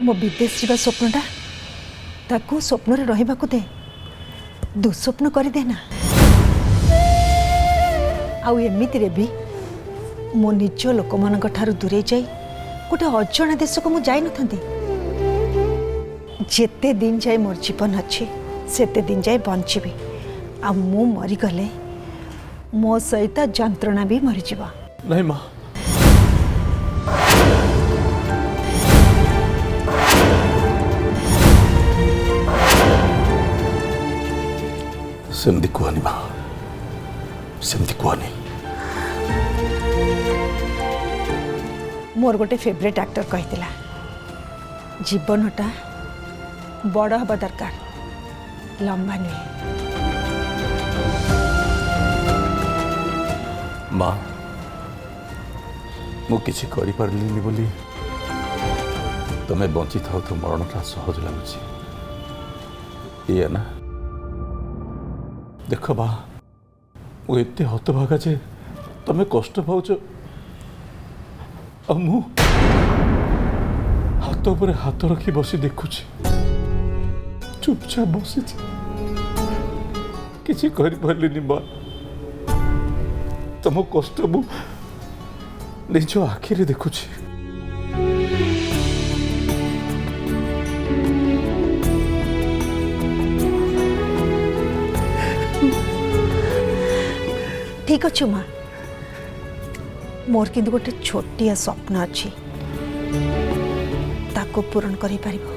मो विदेश जावा स्वप्नटा ताकू स्वप्न रहा दे दुस्वप्न कर देना आउ एमिति रे भी मो निज लोक मान दूरे जाई गोटे अजणा देश को मुझे जाई नथंती। जेते दिन जाए मोर जीवन अच्छी सेते दिन जाए बंचीबी आ मु मरीगले मो सहित जंत्रणा भी मरीज। नहीं माँ सेमती कहनी माँ सेमती कहनी। मोर गोटे फेवरेट एक्टर कही जीवनटा बड़ हवा दरकार लंबा नुहे। माँ मु किसी करि पारलिनी बोली तमें बंची था तो मरणटा सहज लगुच ये ना देख बा मु एते हतभागा जे तमें कष्ट पाउच मु हाथ पर हाथ रखी बसी देखुची चुपचाप बसी किसी करि पारलिनी बा तुम कष्ट मु निज आखिरे देखुची। ठीक अच्छे माँ मोर किंतु गोटे छोटिया स्वप्न अच्छी ताको पूरण करि परिबो।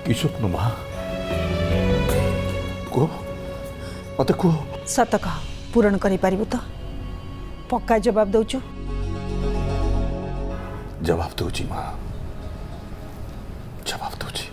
कि स्वप्न माँ कह मत कह सत कह पूरण करि परिबो तो पक्का जवाब दउचु। जवाब दूची माँ जवाब दूची।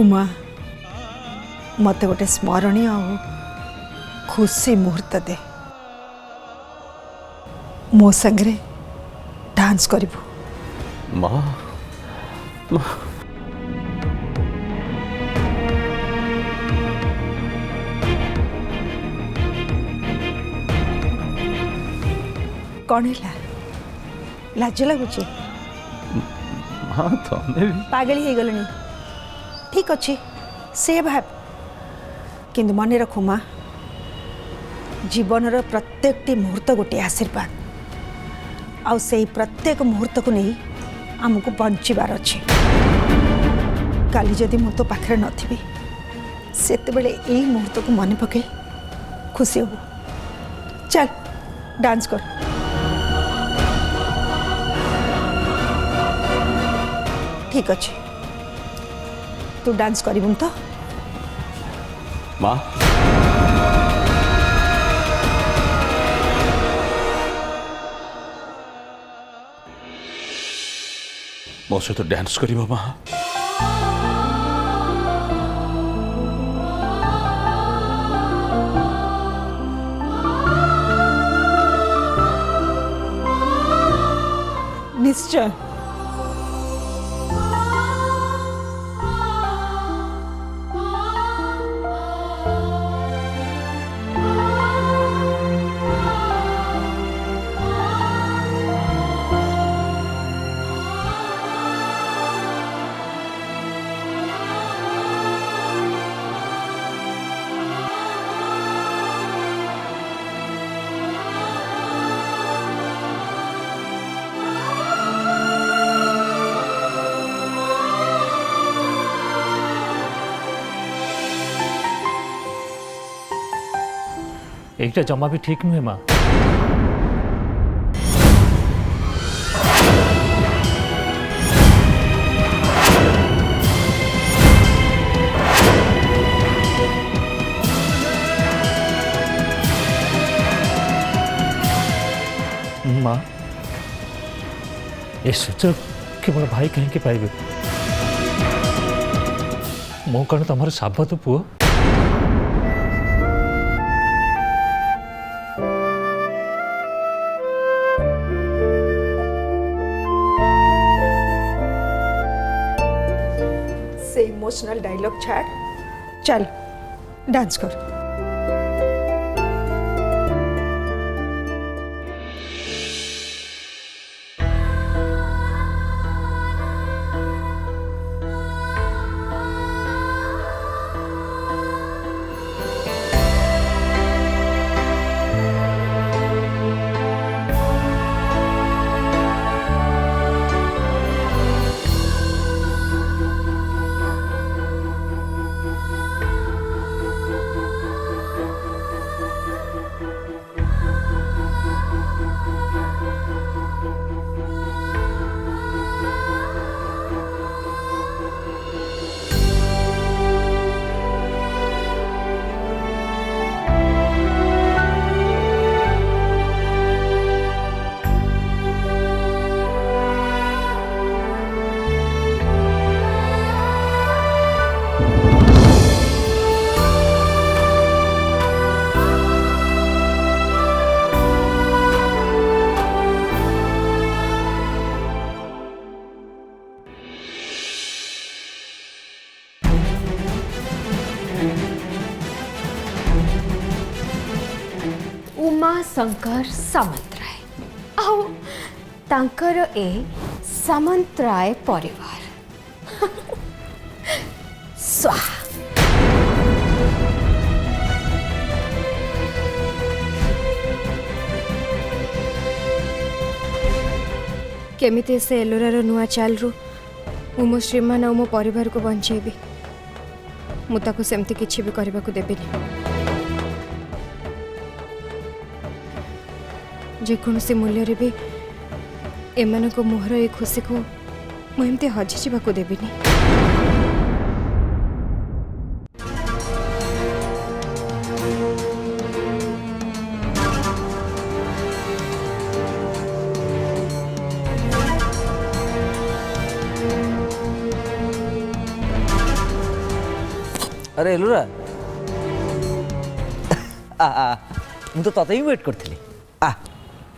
उमा मत गोटे स्मरणीय खुशी मुहूर्त दे मो संगे डांस करिबु। माँ कौन है लाज लगुच माँ तमें पागली हो गलनी ठीक अच्छे से भाव किंतु मन रखु माँ जीवन प्रत्येक मुहूर्त गोटे आशीर्वाद आउ से प्रत्येक मुहूर्त को नहीं आमको बंचार अच्छे। काली जदि मु तो पाखे नथी से यही मुहूर्त को मन पके खुशी हबू। चल डांस कर। ठीक अच्छे तू डांस करिबुन तो माँ मो सहित डांस करिबो माँ। निश्चय এইটা জমা भी ठीक नुहे माँ। माँ ये सुযোগ केवल भाई कहीं पाइबे मो कौन तुम साबत पुओ से इमोशनल डायलॉग छाड़ चल डांस कर। उमा शंकर सामंतराय आओ तांकर ए सामंतराय परिवार स्वाहा। केमिते से एलोरार नुआ चाल रु मो श्रीमान और मो परिवार को बंचेबी मुझे सेमती किसी भी करने को देविनी। जेकोसी मूल्य भी एमान को मुहर ए खुशी को मुझे हजि जावाक देविनी। अरे एलोरा मुझे तो ही वेट करती आ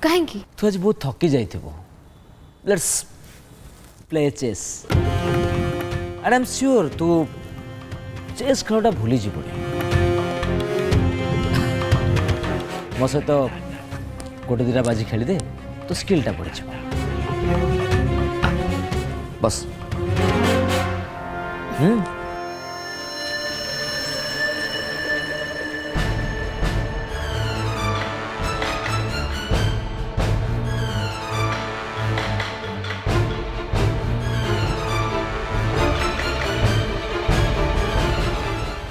कहीं तू आज बहुत थकी जाइथिबो let's play chess and I am sure तू चेस खेलटा भूली जीवनी मो सहित गोटे दुटा बाजी खेली दे तो स्किलटा बढ़ी जाव बस।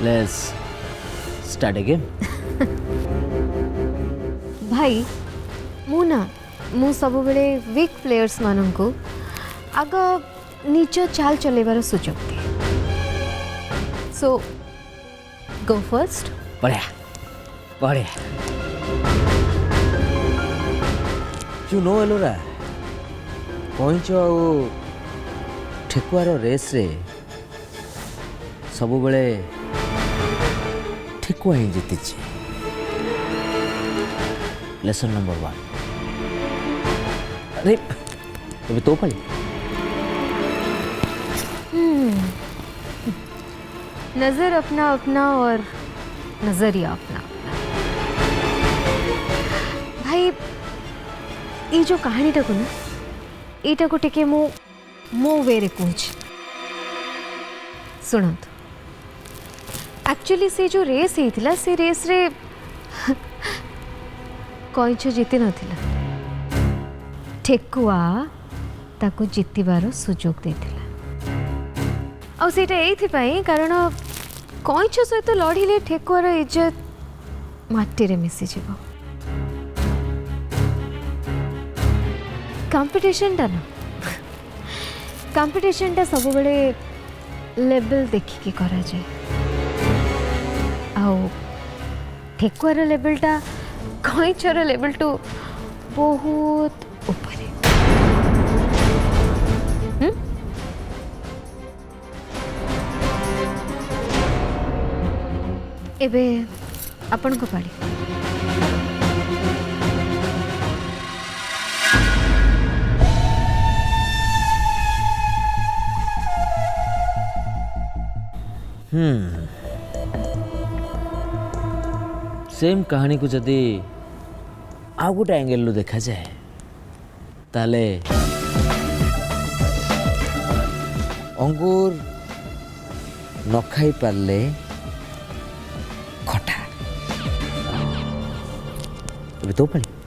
Let's start again. भाई मु सब बेले वीक प्लेयर्स मानन को आग निज चाल चलेबार सुजोग दे। सो गो फर्स्ट। बढ़िया बढ़िया यू नो एलोरा कईच आ ठेकुआर रेस रे सब बेले ठेकुआ ही जीति। लेसन नंबर 1 अरे अभी तो पाली नजर अपना अपना और नजरिया अपना अपना। भाई ये जो कहानी टाक ना यहाँ को टे मो वे कहूँ शुणु। एक्चुअली से जो रेस होता से रेस रे कईच जीति नथिला ठेकुआ ताको जितबार सुजोग देथिला। आ सेटा एथि पई कारण कईच सहित लड़िले ठेकुआर इज्जत माटी रे मिसी जीव कंपटीशन टा ना कंपटीशन टा सब बेले लेवल देखिकी करा जाए आओ ठेकुआर लेवल टा कईचर लेवल टू बहुत ऊपर एबे आपण को पाड़ी सेम कहानी को जदि आउ गोटे एंगल रू देखा जाए ताले अंगूर न खाई पारले खटा अभी तो पाली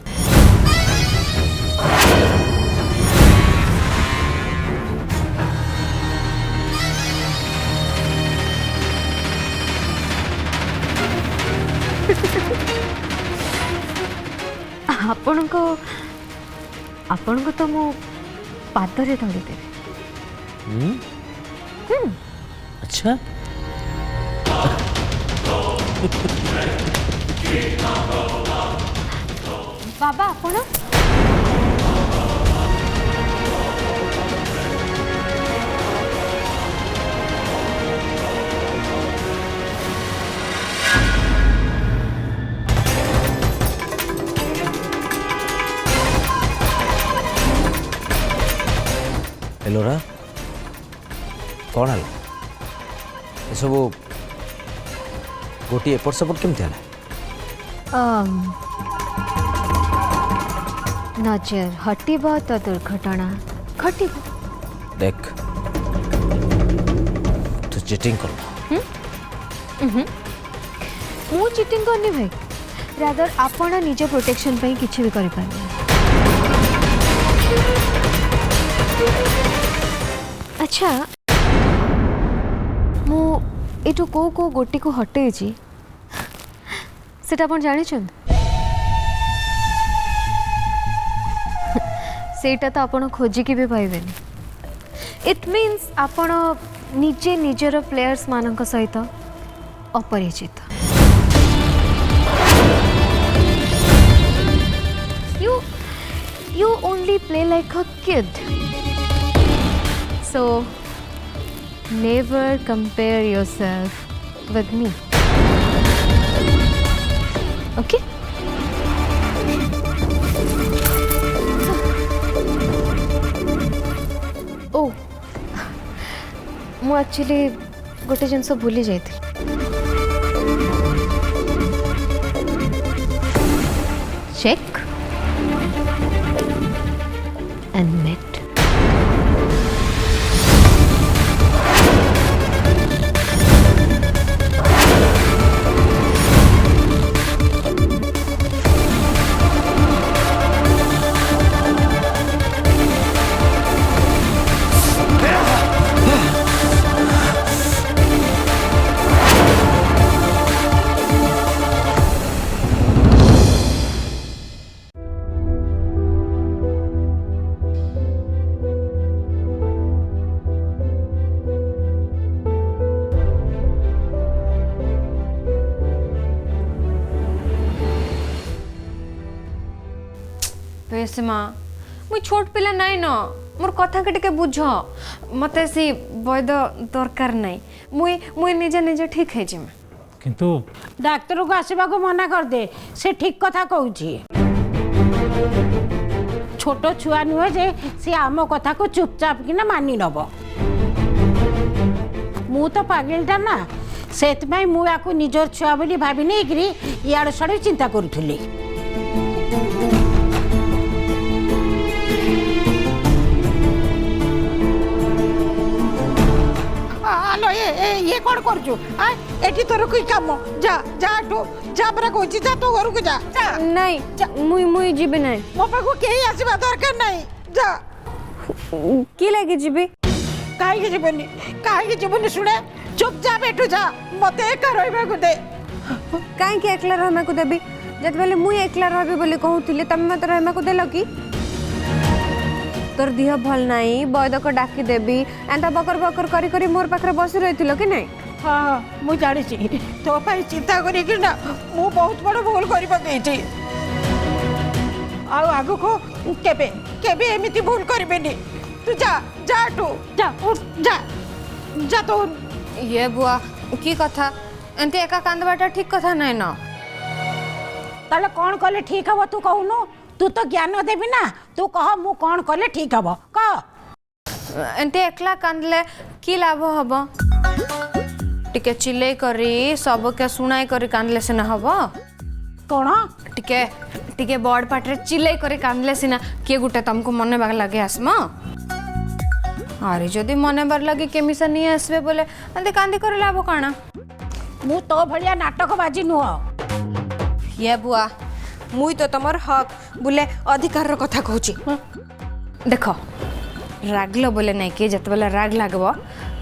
आपण को तो मो पादरे धरी देबे अच्छा बाबा आपण एलोरा कौन है ये सब गोटी एपट सेपट केमती है नजर हटिब तो दुर्घटना घटिब देख तू चीटिंग कर मु चीटिंग करनी भाई रादर आपण निज प्रोटेक्शन पे किछि भी करि पारे अच्छा मु एटू को गोटी को हटे सेटा आपण जानि छन सेटा तो आपण खोजी की भी पाइबेनी इट मीन्स आपण निजे निजर प्लेयर्स मानक सहित अपरिचित you only play like a kid so never compare yourself with me okay oh मु एक्चुअली गोटे जिनस भूली जाइथि check and met माँ मुई छोट पिला नाई न मोर कथा के टिके बुझ मते सी वैद दरकार नाई मुई मुई निजे निजे ठीक है जिमे किंतु डाक्तर को आसवा को मना कर दे से ठीक कथा कहूँ छोट छुआ नुहे जे से आम कथा को चुपचाप किना मानि नब मु तो पागलटा ना से मुझे निजर छुआ बोली भाभी नहीं इाड़ साड़े चिंता करुली ये कौन कर तोर कोई काम जा जा जा परा कहूँ जा तो घर को जा नहीं मुई मुई जीबे नहीं मो पाखु केही आसीबा दरकार नहीं जा की लगी जीबे काहे जीवनी शुणे चुपचाप एठू जा मते एका रहिबा को दे कहीं एकला रहमा को देबी जत बेले मुई एकला रहबी बोली कहूतिले तमे मत रहमा को देलो कि तोर दिह भल नाही बैद को डाकी देबी एंता बकर बकर करी करी मोर पाखरे बसी रहितिलो कि नहीं हाँ मुझे जानी तो चिंता करी ना मु बहुत बड़ भूल कर पकई आग को केबे केबे एमिति भूल करबेनी तू जा जा तू जा उठ जा जा तो ये बुआ की कथा एंती एका कांदबाटा ठीक कथा नहीं ना ताले कौन कले ठीक हबो तू कहूनु तू तो ज्ञान देबी ना तू कह मु कौन कले ठीक हबो कह एंती एकला कांदले की लाभ हबो टिके चिल्ले करी सबके सुनाई करी कांदले सिना हबो कौन टिके टिके बड़ पाटरे चिल्ले करी कांदले सिना किए गुटे तुमको मने बाग लगे आसमा अरे जदि मने बार लगे केमिसा नहीं आसबे बोले एंती कांदी करे लाभ काना मु तो भलिया नाटक बाजी नुह ये बुआ मुई तो तमर हक बोले अधिकार रो कथा कहूची देखो रागलो बोले नहीं कि जत बेले राग लागबो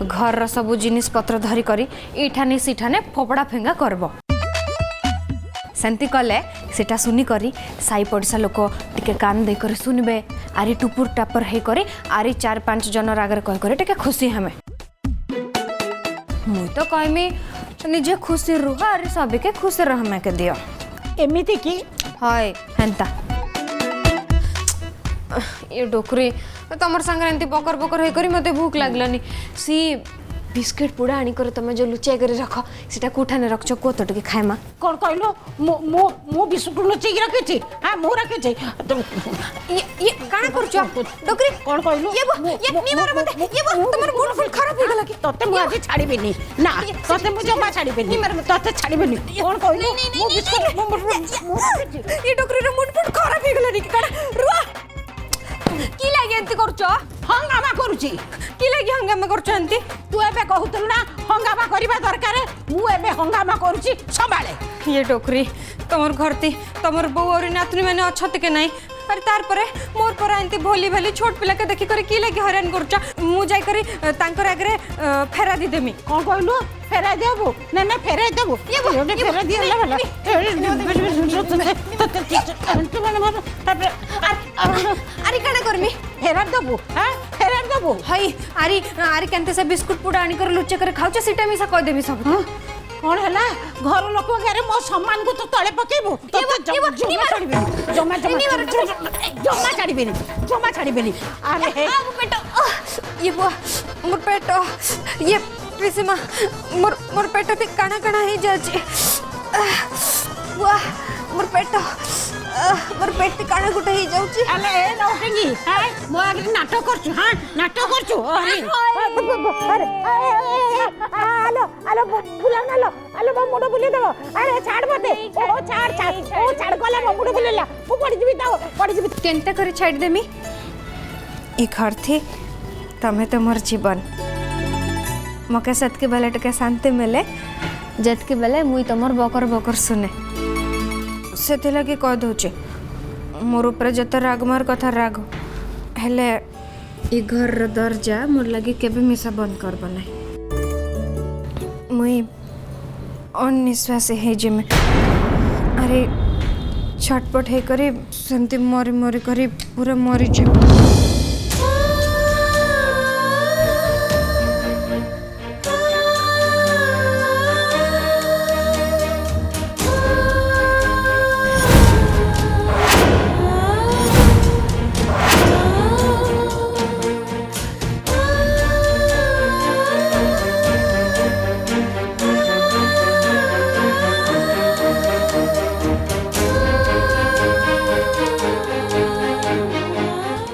घर रो सब जिनिस पत्र धरी करी इठानी सिठाने फोपड़ा फेंगा करबो सेंती कले सेटा सुनी करी साई पड़सा लोक टिके कान दे कर सुनबे आरी टुपुर टापर हे करी आरी 4-5 जन आगे कह करे टिके खुशी हमें मुई तो कहमी निजे खुशी रुह आरी सबके खुशी रहमे के दियो एमिति की हाय हेंता ये डोकरी तमर संगे एंती बकर बकर हे करी मते भूख लागलानी सी बिस्किट पुड़ा आनी करे तमे जो लुचाई करे रख सेटा कोठाने रखछो को तो टिके खाएमा कौन कहलो मो मो मो बिस्कुट लुचई रखे छी हां मु रखे छी ये काना करछो डोकरी कौन कहलो ये नी मार मते ये तमर मूड फुल खराब हो गेला कि तते मु आज छाड़ीबेनी ना तते मु जमा छाड़ीबेनी तते छाड़ीबेनी कौन कहलो मो बिस्कुट ये डोकरी रे मूड फुल खराब हो गेला नि काना रुआ की लागे एंती करछो हंगामा करूची की लागे हंगामा करछो एंती तू एबे कहूतल ना हंगामा करिबा दरकार मु एबे हंगामा करूची संभाले ये टोकरी तमर घरती तमर बो और नातनी मैंने अच्छत के नहीं अरे तार परे मोर पर एंती भोली भाली छोट पिला के देखि करे की लागे हैरान करछो मु जाई करी तांकर आगरे फेरा दी देमी कौन कहलो फेरा देबो ना ना फेरा देबो ये फेरा दिया वाला अरे काना करमी फेरा देबो हां फेरा देबो हई अरे अरे केनते से बिस्कुट पुडा आनी कर लुच्चे करे खाउछ सीटा मिसा कह देबी सब कौन है घर लोक घरे मो सम्मान को तो तले पकेबो जमा छाड़ीबेनी अरे हे ये बुआ मोर पेट ये प्रिसिमा मोर पेट भी काना काना ही जाची बुआ मोर पेट भी काना गुटे ही जाउची अले ए नौटंगी हां मो आगे नाटक करछु हां नाटक करछु अरे आलो बुला नालो आलो मो मुडो बुले दबो अरे छाड़ मते ओ छाड़ गला मो मुडो बुलेला मु पड़ी जीबी ताओ पड़ी जीबी केनता करे छाड़ देमी ई घर थी तमे तो मोर जीवन मके सतके बेले टके शांति मिले जतके बेले मुई तमर बकर बकर सुने से लगे कह दौचे मोर ऊपर जत राग मार कथा राग हेले ई घर दरजा मोर लगे केबे मिसा बंद करब नहीं मुई अनिश्वास है जे में अरे छटपट है करी सेमती मरी मरी करी पूरा मरी जे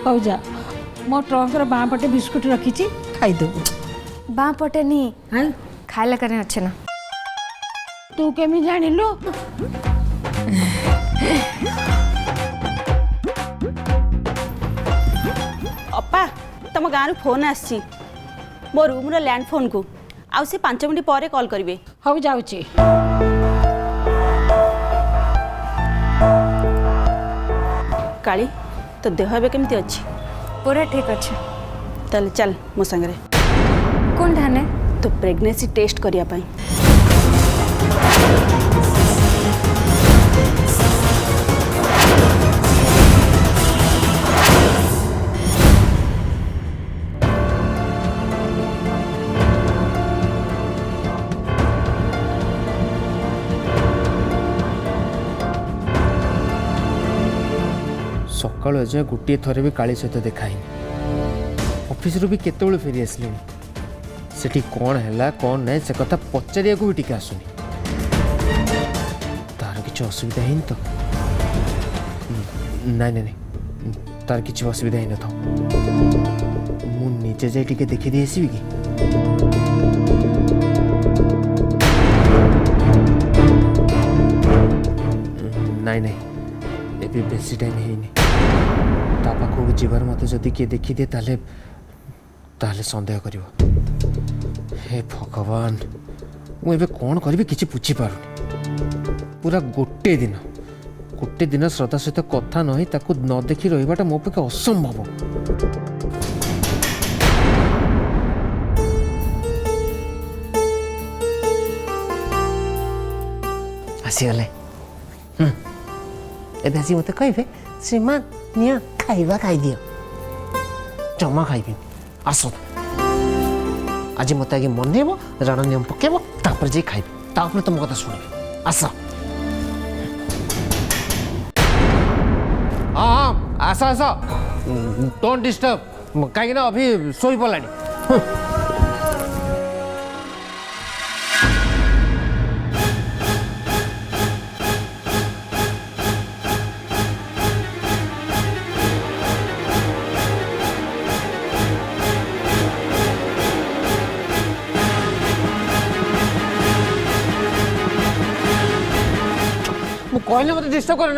हो जा मो ट्रंकर बाँ पटे बिस्कुट रखी खाई देबू बाँ पटे नहीं हाँ खाइला करे अच्छे ना तू केमी जानिलु अपा तुम गाँव फोन आसी मो रूम लैंड फोन को आउ से 5 मिनट पर कॉल करेंगे हो जाऊची काली तो देह ए केमती अच्छी पूरा ठीक अच्छे ताले चल मो संगे कौन ठाने तो प्रेगनेंसी टेस्ट करिया पाई सकाल अजय गोटे थर भी काली सहित देखाई ऑफिस भी केत फेरी आसले सेठी कौन है कौन ना से कथा पचारिया भी टिके आसुनी तार किसी असुविधा है तो नाई नाई तार किसी असुविधा ही न था मु निजे जाए टिके देखी दी आसबि कि नाई नाई एबे बेसी टाइम है पाखक जीवार मत जदि किए देखी दिए ताले सन्देह कर हे भगवान मुझे कौन करी किसी बुझी पारुनी पूरा गोटे दिन श्रद्धा सहित कथा नही ताकू न देखी रहीबाटा मो पक्षे असंभव आसीगले एबे आसी मत कहे श्रीमान निया खाइबा खाई दियो जमा खाइबी आस आज मत आगे मनइब रण नियम पकेब तापर जे खाइबी तापर तुम कथा शुणबी आस हाँ आस आस डोंट डिस्टर्ब कहीं अभी शोई पड़ानी कहले मत डिस्टर्ब कर